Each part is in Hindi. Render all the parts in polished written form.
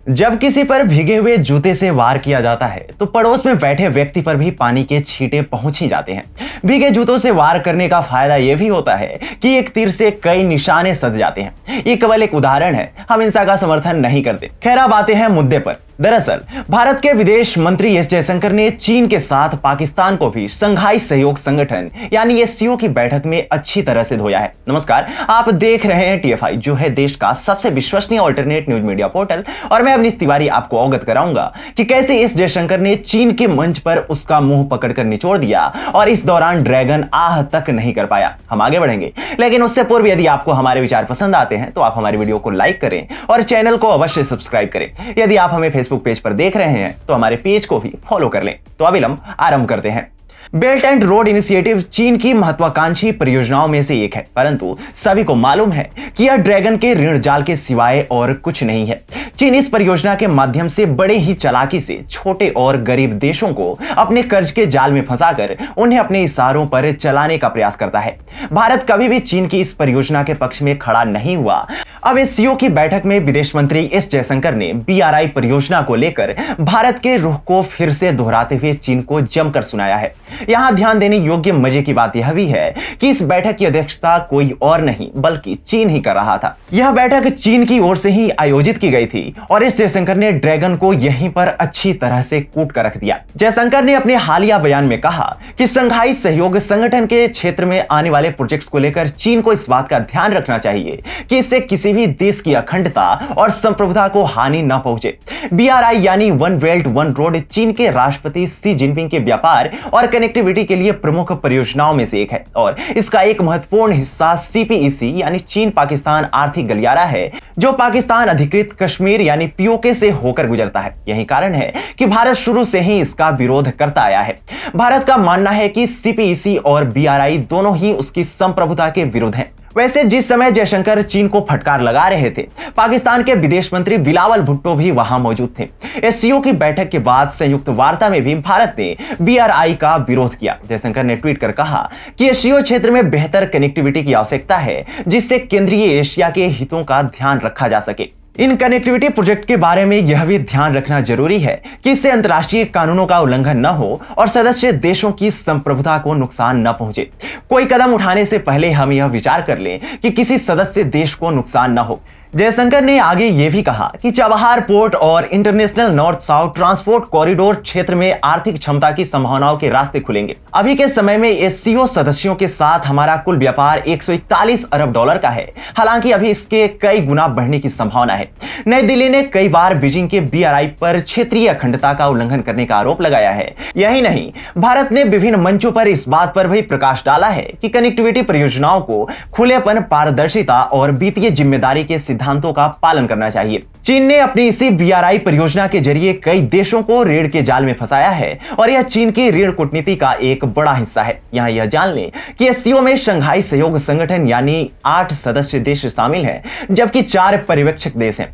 जब किसी पर भीगे हुए जूते से वार किया जाता है तो पड़ोस में बैठे व्यक्ति पर भी पानी के छींटे पहुंच ही जाते हैं। भीगे जूतों से वार करने का फायदा यह भी होता है कि एक तीर से कई निशाने सध जाते हैं। ये केवल एक उदाहरण है, हम हिंसा का समर्थन नहीं करते। खैर अब आते हैं मुद्दे पर। दरअसल भारत के विदेश मंत्री एस जयशंकर ने चीन के साथ पाकिस्तान को भी शंघाई सहयोग संगठन यानी एससीओ की बैठक में अच्छी तरह से धोया है। नमस्कार, आप देख रहे हैं टीएफआई, जो है देश का सबसे विश्वसनीय अल्टरनेट न्यूज मीडिया पोर्टल, और मैं अवनीश तिवारी आपको अवगत कराऊंगा कि कैसे एस जयशंकर ने चीन के मंच पर उसका मुंह पकड़कर निचोड़ दिया और इस दौरान ड्रैगन आह तक नहीं कर पाया। हम आगे बढ़ेंगे, लेकिन उससे पूर्व यदि आपको हमारे विचार पसंद आते हैं तो आप हमारी वीडियो को लाइक करें और चैनल को अवश्य सब्सक्राइब करें। यदि आप हमें फेसबुक पेज पर देख रहे हैं तो हमारे पेज को भी फॉलो कर लें। तो अविलंब आरंभ करते हैं। बेल्ट एंड रोड इनिशिएटिव चीन की महत्वाकांक्षी परियोजनाओं में से एक है, परंतु सभी को मालूम है कि यह ड्रैगन के ऋण जाल के सिवाय और कुछ नहीं है। चीन इस परियोजना के माध्यम से बड़े ही चालाकी से छोटे और गरीब देशों को अपने कर्ज के जाल में फंसाकर उन्हें अपने इशारों पर चलाने का प्रयास करता है। भारत कभी भी चीन की इस परियोजना के पक्ष में खड़ा नहीं हुआ। अब एससीओ की बैठक में विदेश मंत्री एस जयशंकर ने बीआरआई परियोजना को लेकर भारत के रुख को फिर से दोहराते हुए चीन को जमकर सुनाया है। यहां ध्यान देने योग्य मजे की बात यह भी है कि इस बैठक की अध्यक्षता कोई और नहीं बल्कि चीन ही कर रहा था। यह बैठक चीन की ओर से ही आयोजित की गई थी और एस जयशंकर ने ड्रैगन को यहीं पर अच्छी तरह से कूट कर रख दिया। जयशंकर ने अपने हालिया बयान में कहा कि शंघाई सहयोग संगठन के क्षेत्र में आने वाले प्रोजेक्ट्स को लेकर चीन को इस बात का ध्यान रखना चाहिए कि इससे किसी भी देश की अखंडता और संप्रभुता को हानि न पहुंचे। बीआरआई यानी वन बेल्ट वन रोड चीन के राष्ट्रपति शी जिनपिंग के व्यापार और कनेक्टिविटी के लिए प्रमुख परियोजनाओं में से एक है और इसका एक महत्वपूर्ण हिस्सा सीपीईसी यानी चीन पाकिस्तान आर्थिक गलियारा है, जो पाकिस्तान अधिकृत कश्मीर यानी पीओके से होकर गुजरता है। यही कारण है कि भारत शुरू से ही इसका विरोध करता आया है। भारत का मानना है कि सीपीईसी और बीआरआई दोनों ही उसकी संप्रभुता के विरुद्ध हैं। वैसे जिस समय जयशंकर चीन को फटकार लगा रहे थे, पाकिस्तान के विदेश मंत्री बिलावल भुट्टो भी वहां मौजूद थे। एससीओ की बैठक के बाद संयुक्त वार्ता में भी भारत ने बीआरआई का विरोध किया। जयशंकर ने ट्वीट कर कहा कि एससीओ क्षेत्र में बेहतर कनेक्टिविटी की आवश्यकता है, जिससे केंद्रीय एशिया के हितों का ध्यान रखा जा सके। इन कनेक्टिविटी प्रोजेक्ट के बारे में यह भी ध्यान रखना जरूरी है कि इससे अंतर्राष्ट्रीय कानूनों का उल्लंघन न हो और सदस्य देशों की संप्रभुता को नुकसान न पहुंचे। कोई कदम उठाने से पहले हम यह विचार कर लें कि किसी सदस्य देश को नुकसान न हो। जयशंकर ने आगे यह भी कहा कि चाबहार पोर्ट और international north south transport corridor क्षेत्र में आर्थिक क्षमता की संभावनाओं के रास्ते खुलेंगे। अभी के समय में एससीओ सदस्यों के साथ हमारा कुल व्यापार 141 अरब डॉलर का है, हालांकि अभी इसके कई गुना बढ़ने की संभावना है। नई दिल्ली ने कई बार बीजिंग के बीआरआई पर क्षेत्रीय अखंडता का उल्लंघन करने का आरोप लगाया है। यही नहीं, भारत ने विभिन्न मंचों पर इस बात पर भी प्रकाश डाला है कि कनेक्टिविटी परियोजनाओं को खुलेपन, पारदर्शिता और वित्तीय जिम्मेदारी के सिद्धांतों का पालन करना चाहिए। चीन ने अपनी इसी बीआरआई परियोजना के जरिए कई देशों को ऋण के जाल में फंसाया है और यह चीन की ऋण कूटनीति का एक बड़ा हिस्सा है। यहां यह जान लें कि एससीओ में शंघाई सहयोग संगठन यानी 8 सदस्य देश शामिल हैं, जबकि 4 पर्यवेक्षक देश हैं।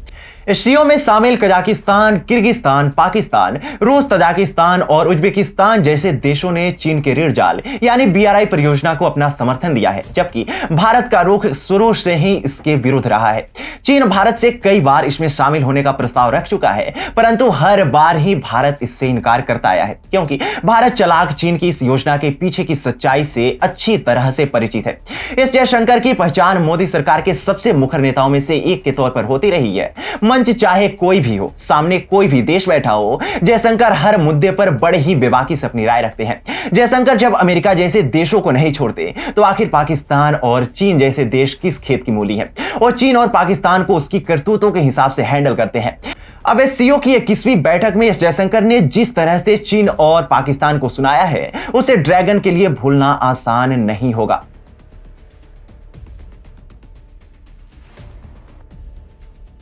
एससीओ में शामिल कजाकिस्तान, किर्गिस्तान, पाकिस्तान, रूस, तजाकिस्तान और उज्बेकिस्तान जैसे देशों ने चीन के ऋण जाल यानी बीआरआई परियोजना को अपना समर्थन दिया है, जबकि भारत का रुख शुरू से ही इसके विरुद्ध रहा है। चीन भारत से कई बार इसमें शामिल होने का प्रस्ताव रख चुका है, परंतु हर बार ही भारत इससे इनकार करता आया है, क्योंकि भारत चालाक चीन की इस योजना के पीछे की सच्चाई से अच्छी तरह से परिचित है। एस जयशंकर की पहचान मोदी सरकार के सबसे मुखर नेताओं में से एक के तौर पर होती रही है। मंच चाहे कोई भी हो, सामने कोई भी देश बैठा हो, जयशंकर हर मुद्दे पर बड़े ही बेबाकी से अपनी राय रखते हैं। जयशंकर जब अमेरिका जैसे देशों को नहीं छोड़ते तो आखिर पाकिस्तान और चीन जैसे देश किस खेत की मूली है? और चीन और पाकिस्तान को उसकी करतूतों के हिसाब से हैंडल करते हैं। अब एससीओ की 21वीं बैठक में एस जयशंकर ने जिस तरह से चीन और पाकिस्तान को सुनाया है, उसे ड्रैगन के लिए भूलना आसान नहीं होगा।